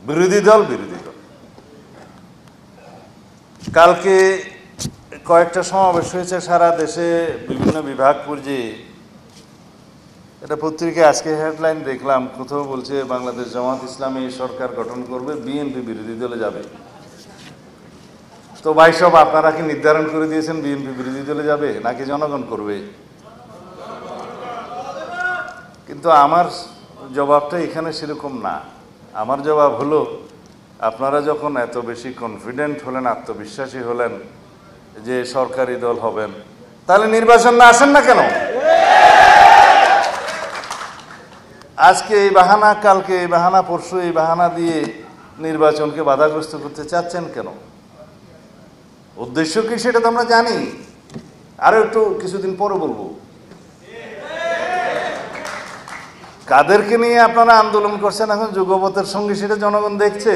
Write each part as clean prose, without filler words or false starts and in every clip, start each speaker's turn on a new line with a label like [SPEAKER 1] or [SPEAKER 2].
[SPEAKER 1] বিরোধী দল কালকে কয়েকটা সমাবেশ হয়েছে সারা দেশে বিভিন্ন বিভাগ পর্যায়ে। এটা পত্রিকায় আজকে হেডলাইন দেখলাম, কোথাও বলছে বাংলাদেশ জামাত ইসলামী সরকার গঠন করবে, বিএনপি বিরোধী দলে যাবে। তো ভাই সব আপনারা কি নির্ধারণ করে দিয়েছেন বিএনপি বিরোধী দলে যাবে নাকি জনগণ করবে? কিন্তু আমার জবাবটা এখানে সেরকম না। আমার জবাব হলো, আপনারা যখন এত বেশি কনফিডেন্ট হলেন, আত্মবিশ্বাসী হলেন যে সরকারি দল হবেন, তাহলে নির্বাচন না আসেন না কেন? আজকে এই বাহানা, কালকে এই বাহানা, পরশু এই বাহানা দিয়ে নির্বাচনকে বাধাগ্রস্ত করতে চাচ্ছেন কেন? উদ্দেশ্য কি সেটা তো আমরা জানি, আরো একটু কিছুদিন পরে বলবো। কাদেরকে নিয়ে আপনারা আন্দোলন করছেন এখন যুগপথের সঙ্গে, সেটা জনগণ দেখছে।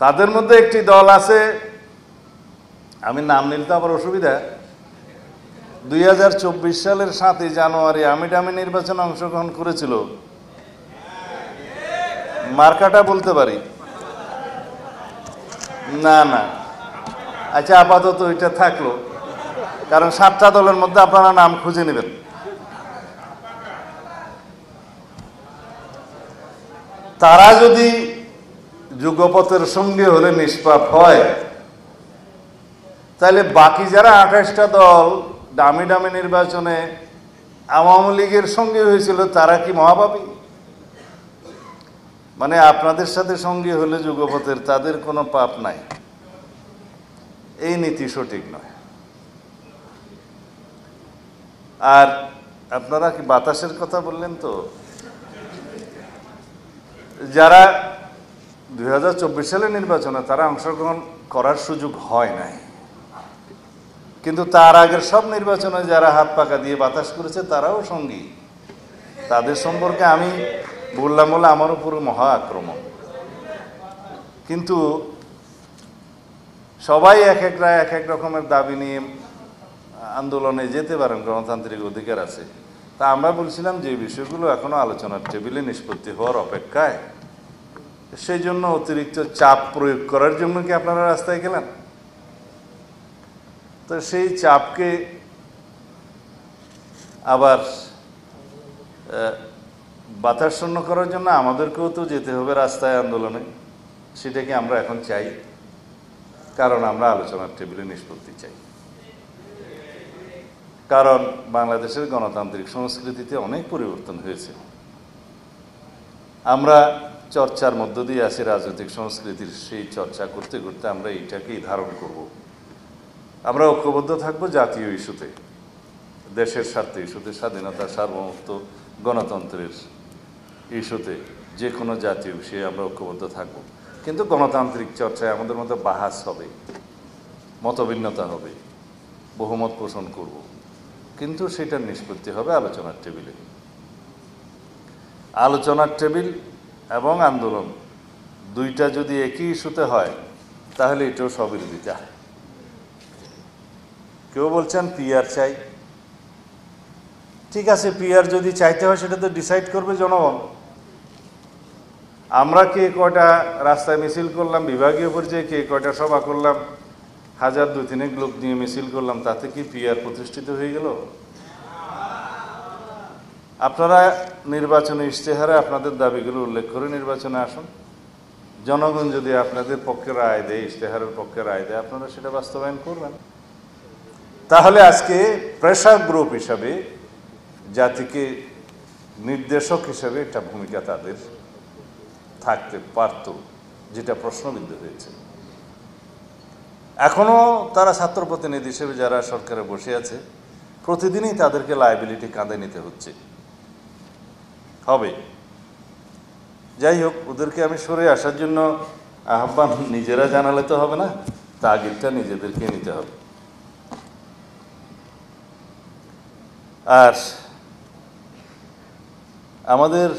[SPEAKER 1] তাদের মধ্যে একটি দল আছে, আমি নাম নিলে তো আবার অসুবিধা, 2024 সালের 7ই জানুয়ারি আমিডামি নির্বাচনে অংশগ্রহণ করেছিল। মার্কাটা বলতে পারি না? আচ্ছা, আপাতত এটা থাকলো, কারণ 7টা দলের মধ্যে আপনারা নাম খুঁজে নেবেন। তারা যদি যুগপথের সঙ্গে হলে নিষ্পাপ হয়, তাহলে বাকি যারা 28টা দল দামি নির্বাচনে আওয়ামী লীগের সঙ্গে হয়েছিল, তারা কি মহাপাপী? মানে আপনাদের সাথে সঙ্গে হলে যুগপথের, তাদের কোনো পাপ নাই, এই নীতি সঠিক নয়। আর আপনারা কি বাতাসের কথা বললেন, তো যারা 2024 সালের নির্বাচনে তারা অংশগ্রহণ করার সুযোগ হয় নাই, কিন্তু তার আগের সব নির্বাচনে যারা হাত পাকা দিয়ে বাতাস করেছে তারাও সঙ্গী। তাদের সম্পর্কে আমি বললাম বলে আমার উপর মহা আক্রমণ। কিন্তু সবাই এক এক রকমের দাবি নিয়ে আন্দোলনে যেতে পারেন, গণতান্ত্রিক অধিকার আছে। তা আমরা বলছিলাম যে বিষয়গুলো এখনো আলোচনার টেবিলে নিষ্পত্তি হওয়ার অপেক্ষায়, সেই জন্য অতিরিক্ত চাপ প্রয়োগ করার জন্য কি আপনারা রাস্তায় গেলেন? তো সেই চাপকে আবার বাতাসশূন্য করার জন্য আমাদেরকেও তো যেতে হবে রাস্তায় আন্দোলনে। সেটাকে আমরা এখন চাই, কারণ আমরা আলোচনার টেবিলে নিষ্পত্তি চাই। কারণ বাংলাদেশের গণতান্ত্রিক সংস্কৃতিতে অনেক পরিবর্তন হয়েছে। আমরা চর্চার মধ্য দিয়ে আছি রাজনৈতিক সংস্কৃতির, সেই চর্চা করতে করতে আমরা এইটাকেই ধারণ করব। আমরা ঐক্যবদ্ধ থাকবো জাতীয় ইস্যুতে, দেশের স্বার্থে ইস্যুতে, স্বাধীনতা, সার্বভৌমত্ব, গণতন্ত্রের ইস্যুতে, যে কোনো জাতীয় বিষয়ে আমরা ঐক্যবদ্ধ থাকব। কিন্তু গণতান্ত্রিক চর্চায় আমাদের মধ্যে বাহাস হবে, মতভিন্নতা হবে, বহুমত পোষণ করব, কিন্তু সেটার নিষ্পত্তি হবে আলোচনার টেবিলে। আলোচনার টেবিল এবং আন্দোলন দুইটা যদি একই ইস্যুতে হয়, তাহলে এটাও স্ববিরোধিতা। কেউ বলছেন পিআর চাই, ঠিক আছে, পিআর যদি চাইতে হয় সেটা তো ডিসাইড করবে জনগণ। আমরা কে কয়টা রাস্তায় মিছিল করলাম, বিভাগীয় পর্যায়ে কে কয়টা সভা করলাম, 1000-2000 লোক নিয়ে মিছিল করলাম, তাতে কি পিআর প্রতিষ্ঠিত হয়ে গেল? আপনারা নির্বাচনী ইশতেহারে আপনাদের দাবিগুলো উল্লেখ করে নির্বাচনে আসুন। জনগণ যদি আপনাদের পক্ষে রায় দেয়, ইশতেহারের পক্ষে রায় দেয়, আপনারা সেটা বাস্তবায়ন করবেন। তাহলে আজকে প্রেসার গ্রুপ হিসাবে, জাতিকে নির্দেশক হিসাবে একটা ভূমিকা তাদের থাকতে পারত, যেটা প্রশ্নবিদ্ধ হয়েছে। এখনো তারা ছাত্র প্রতিনিধি হিসেবে যারা সরকারে বসে আছে, প্রতিদিনই তাদেরকে লায়াবিলিটি কাঁধে নিতে হচ্ছে, হবে। যাই হোক, ওদেরকে আমি সরে আসার জন্য আহ্বান নিজেরা জানালে তো হবে না, তাগিদটা নিজেদেরকে নিতে হবে। আর আমাদের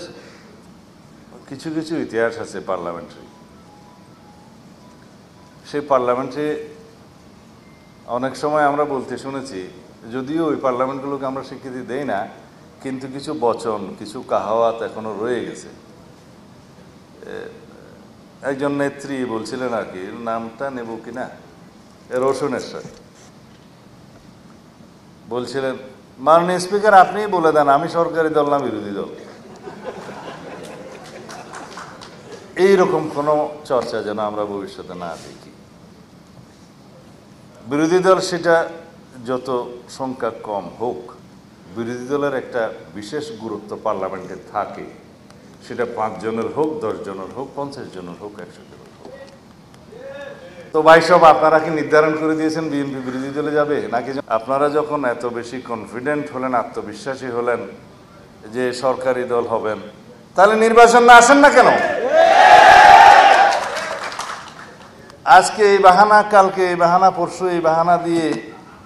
[SPEAKER 1] কিছু কিছু ইতিহাস আছে পার্লামেন্টারি। সেই পার্লামেন্টে অনেক সময় আমরা বলতে শুনেছি, যদিও ওই পার্লামেন্টগুলোকে আমরা স্বীকৃতি দেই না, কিন্তু কিছু বচন, কিছু কাহাওয়াত এখনো রয়ে গেছে। একজন নেত্রী বলছিলেন আর কি, নামটা নেব কিনা, রোশনেশ্বর বলছিলেন, মাননীয় স্পিকার আপনিই বলে দেন আমি সরকারি দল না বিরোধী দল। এইরকম কোনো চর্চা যেন আমরা ভবিষ্যতে না দেখি। বিরোধী দল সেটা যত সংখ্যা কম হোক, বিরোধী দলের একটা বিশেষ গুরুত্ব পার্লামেন্টে থাকে, সেটা 5 জনের হোক, 10 জনের হোক, 50 জনের হোক, 100 জনের হোক। তো ভাই সব আপনারা কি নির্ধারণ করে দিয়েছেন বিএনপি বিরোধী দলে যাবে নাকি? আপনারা যখন এত বেশি কনফিডেন্ট হলেন, আত্মবিশ্বাসী হলেন যে সরকারি দল হবেন, তাহলে নির্বাচন না আসেন না কেন? আজকে এই বাহানা, কালকে এই বাহানা, পরশু এই বাহানা দিয়ে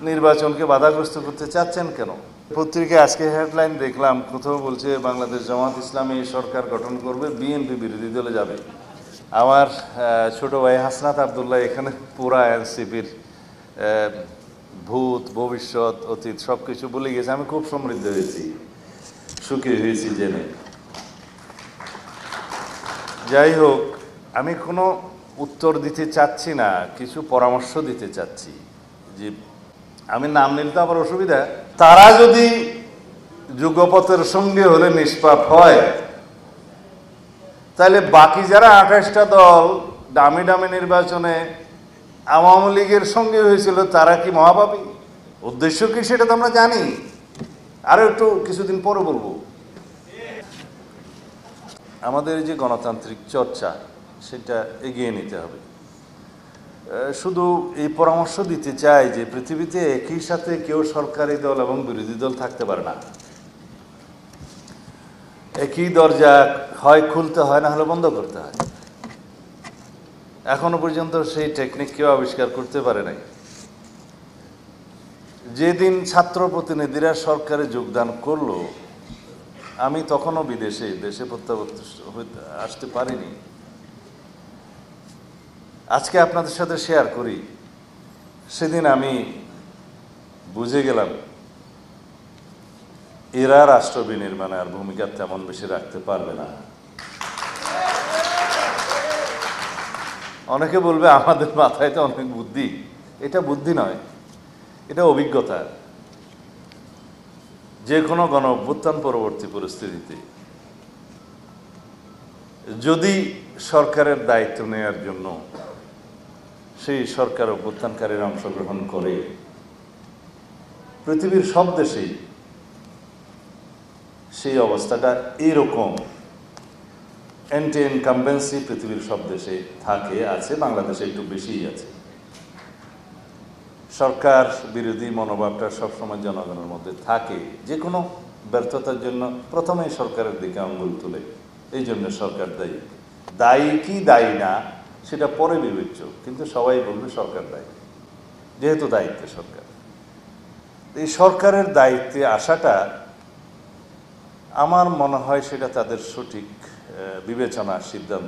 [SPEAKER 1] নির্বাচনকে বাধাগ্রস্ত করতে চাচ্ছেন কেন? পত্রিকায় আজকে হেডলাইন দেখলাম, কোথাও বলছে বাংলাদেশ জামাত ইসলামী সরকার গঠন করবে, বিএনপি বিরোধী দলে যাবে। আমার ছোট ভাই হাসনাত আবদুল্লাহ এখানে পুরা এনসিপির ভূত, ভবিষ্যৎ, অতীত সব কিছু বলে গেছে। আমি খুব সমৃদ্ধ হয়েছি, সুখী হয়েছি জেনে। যাই হোক, আমি কোনো উত্তর দিতে চাচ্ছি না, কিছু পরামর্শ দিতে চাচ্ছি। যে আমি নাম নিলে তো আবার অসুবিধা। তারা যদি যুগপথের সঙ্গে হলে নিষ্পাপ হয়, তাহলে বাকি যারা 28টা দল দামি দামি নির্বাচনে আওয়ামী লীগের সঙ্গে হয়েছিল, তারা কি মহাপাপী? উদ্দেশ্য কি সেটা তো আমরা জানি, আরো একটু কিছুদিন পরে বলবো। আমাদের যে গণতান্ত্রিক চর্চা, সেটা এগিয়ে নিতে হবে। শুধু এই পরামর্শ দিতে চাই যে পৃথিবীতে একই সাথে কেউ সরকারি দল এবং বিরোধী দল থাকতে পারে না। একই দরজা হয় খুলতে হয়, না হলে বন্ধ করতে হয়। এখনো পর্যন্ত সেই টেকনিক কেউ আবিষ্কার করতে পারে নাই। যেদিন ছাত্র প্রতিনিধিরা সরকারে যোগদান করলো, আমি তখনও দেশে প্রত্যাবর্তন আসতে পারিনি। আজকে আপনাদের সাথে শেয়ার করি, সেদিন আমি বুঝে গেলাম এরা রাষ্ট্র বিনির্মাণে আর ভূমিকা তেমন বেশি রাখতে পারবে না। অনেকে বলবে আমাদের মাথায় তো অনেক বুদ্ধি। এটা বুদ্ধি নয়, এটা অভিজ্ঞতা। যে কোনো গণ অভ্যুত্থান পরবর্তী পরিস্থিতিতে যদি সরকারের দায়িত্ব নেওয়ার জন্য সেই সরকার অভ্যুত্থানকারীরা অংশগ্রহণ করে, পৃথিবীর সব দেশেই সেই অবস্থাটা এইরকম। অ্যান্টি ইনকামবেন্সি পৃথিবীর সব দেশে থাকে, আছে, বাংলাদেশে একটু বেশিই আছে। সরকার বিরোধী মনোভাবটা সবসময় জনগণের মধ্যে থাকে। যে কোনো ব্যর্থতার জন্য প্রথমেই সরকারের দিকে আঙুল তুলে, এই জন্য সরকার দায়ী। দায়ী কি দায়ী না সেটা পরে বিবেচ্য, কিন্তু সবাই বলবে সরকার দায়ী, যেহেতু দায়িত্বে সরকার। এই সরকারের দায়িত্বে আসাটা আমার মনে হয় সেটা তাদের সঠিক বিবেচনা, সিদ্ধান্ত।